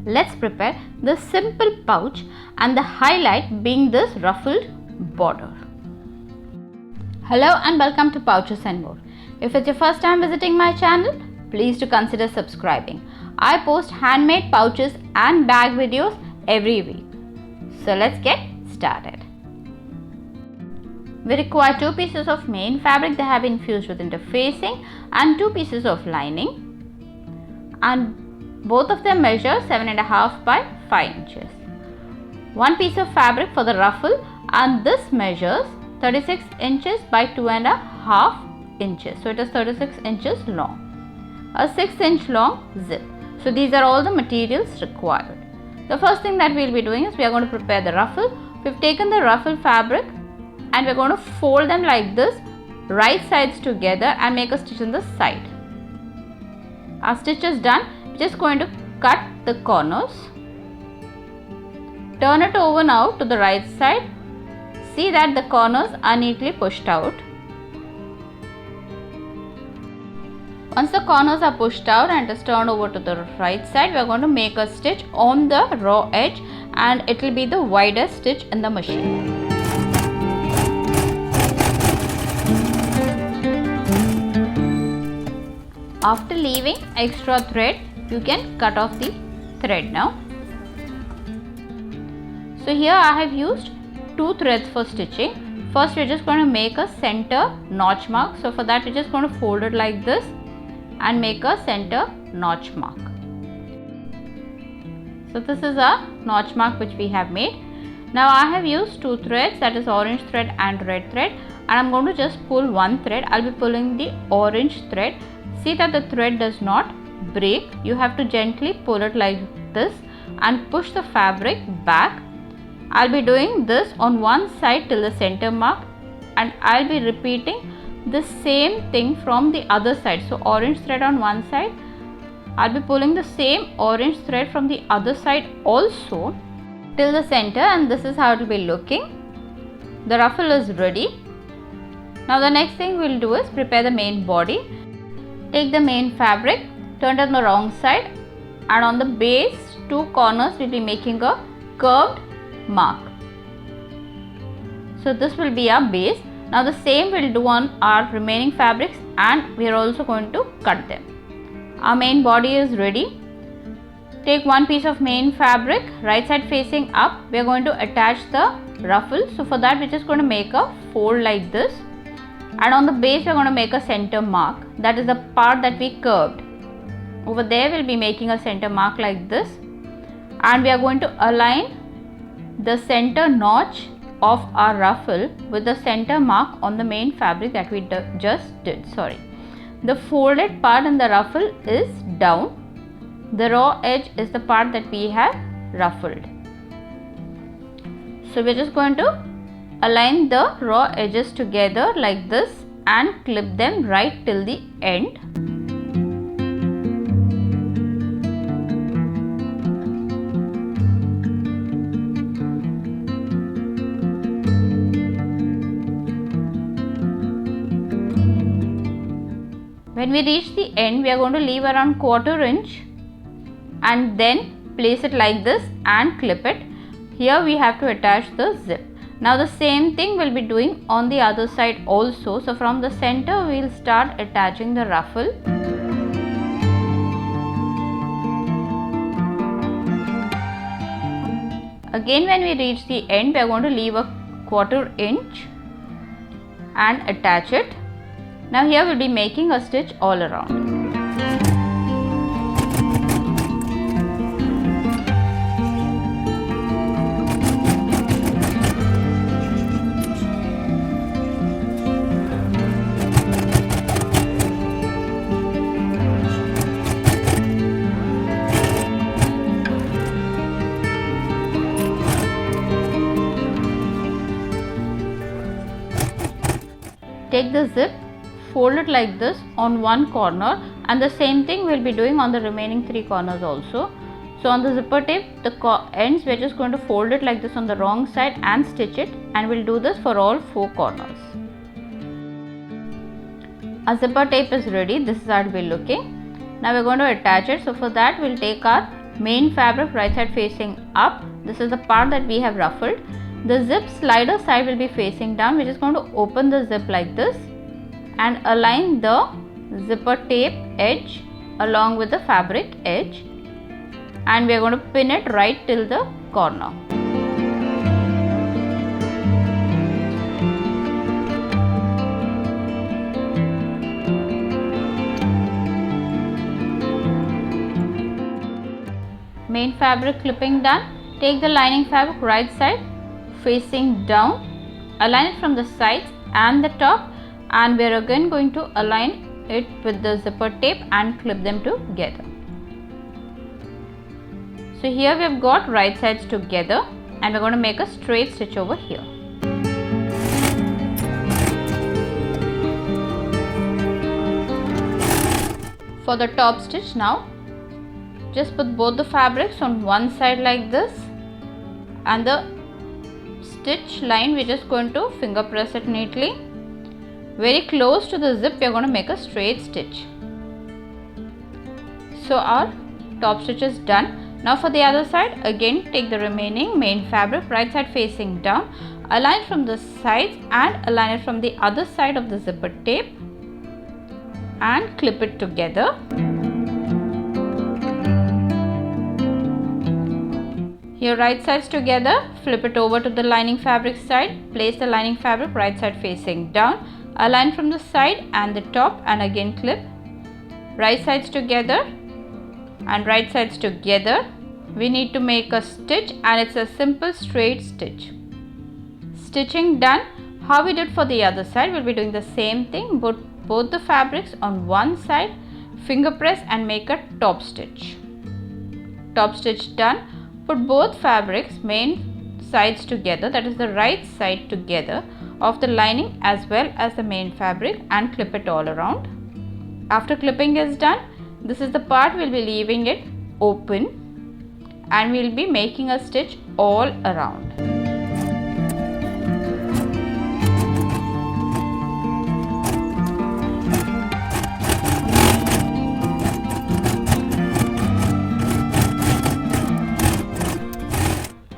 let's prepare the simple pouch and the highlight being this ruffled border. Hello and welcome to Pouches and More. If it's your first time visiting my channel, please do consider subscribing. I post handmade pouches and bag videos every week. So let's get started. We require 2 pieces of main fabric that have been fused with interfacing and 2 pieces of lining, and both of them measure 7.5 by 5 inches. 1 piece of fabric for the ruffle, and this measures 36 inches by 2.5 inches. So it is 36 inches long. A 6-inch long zip. So these are all the materials required. The first thing that we will be doing is we are going to prepare the ruffle. We have taken the ruffle fabric and we are going to fold them like this, right sides together, and make a stitch in the side. Our stitch is done. We are just going to cut the corners. Turn it over now to the right side. See that the corners are neatly pushed out. Once the corners are pushed out and it is turned over to the right side, we are going to make a stitch on the raw edge, and it will be the widest stitch in the machine. After leaving extra thread, you can cut off the thread now. So here I have used 2 threads for stitching. First we are just going to make a center notch mark. So for that we are just going to fold it like this and make a center notch mark. So this is a notch mark which we have made. Now I have used 2 threads, that is orange thread and red thread, and I am going to just pull 1 thread. I will be pulling the orange thread. See that the thread does not break. You have to gently pull it like this and push the fabric back. I'll be doing this on one side till the center mark, and I'll be repeating the same thing from the other side. So orange thread on one side, I'll be pulling the same orange thread from the other side also till the center, and this is how it will be looking. The ruffle is ready. Now the next thing we'll do is prepare the main body. Take the main fabric, turn it on the wrong side, and on the base 2 corners we'll be making a curved mark. So this will be our base. Now the same we'll do on our remaining fabrics, and we are also going to cut them. Our main body is ready. Take 1 piece of main fabric, right side facing up. We are going to attach the ruffle. So for that we're just going to make a fold like this, and on the base we are going to make a center mark. That is the part that we curved. Over there we'll be making a center mark like this, and we are going to align the center notch of our ruffle with the center mark on the main fabric that we just did. The folded part in the ruffle is down. The raw edge is the part that we have ruffled. So we are just going to align the raw edges together like this and clip them right till the end. When we reach the end, we are going to leave around 1/4 inch and then place it like this and clip it. Here we have to attach the zip. Now the same thing we'll be doing on the other side also. So from the center we'll start attaching the ruffle. Again, when we reach the end, we are going to leave a 1/4 inch and attach it. Now here we'll be making a stitch all around. Take the zip, fold it like this on one corner, and the same thing we'll be doing on the remaining 3 corners also. So on the zipper tape, the ends, we're just going to fold it like this on the wrong side and stitch it, and we'll do this for all 4 corners. Our zipper tape is ready. This is how it will be looking. Now we're going to attach it. So for that we'll take our main fabric, right side facing up. This is the part that we have ruffled. The zip slider side will be facing down. We're just going to open the zip like this and align the zipper tape edge along with the fabric edge, and we are going to pin it right till the corner. Main fabric clipping done. Take the lining fabric right side facing down, align it from the sides and the top, and we are again going to align it with the zipper tape and clip them together. So here we have got right sides together, and we are going to make a straight stitch over here. For the top stitch now, just put both the fabrics on one side like this, and the stitch line we're just going to finger press it neatly. Very close to the zip we are going to make a straight stitch. So our top stitch is done. Now for the other side, again take the remaining main fabric, right side facing down, align it from the sides and align it from the other side of the zipper tape and clip it together. Your right sides together, flip it over to the lining fabric side, place the lining fabric right side facing down, align from the side and the top and again clip. Right sides together and right sides together. We need to make a stitch, and it's a simple straight stitch. Stitching done. How we did for the other side, we'll be doing the same thing. Put both the fabrics on one side, finger press and make a top stitch. Top stitch done. Put both fabrics main sides together, that is the right side together of the lining as well as the main fabric, and clip it all around. After clipping is done, this is the part we'll be leaving it open, and we'll be making a stitch all around.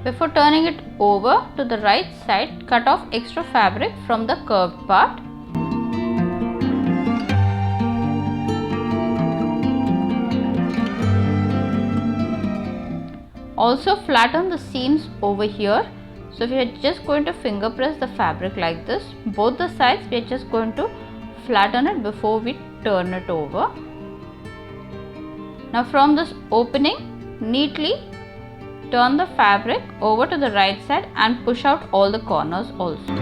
Before turning it over to the right side, cut off extra fabric from the curved part. Also flatten the seams over here. So we are just going to finger press the fabric like this. Both the sides we are just going to flatten it before we turn it over. Now from this opening, neatly turn the fabric over to the right side and push out all the corners also.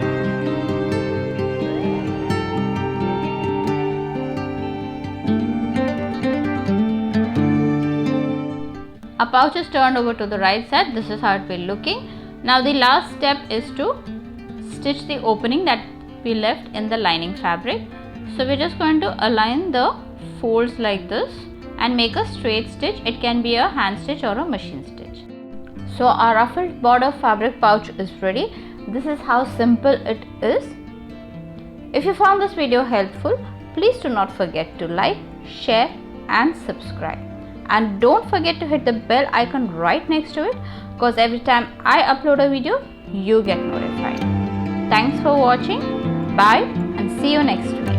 Our pouch is turned over to the right side. This is how it will be looking. Now the last step is to stitch the opening that we left in the lining fabric. So we're just going to align the folds like this and make a straight stitch. It can be a hand stitch or a machine stitch. So our ruffled border fabric pouch is ready. This is how simple it is. If you found this video helpful, please do not forget to like, share and subscribe. And don't forget to hit the bell icon right next to it, because every time I upload a video, you get notified. Thanks for watching. Bye and see you next week.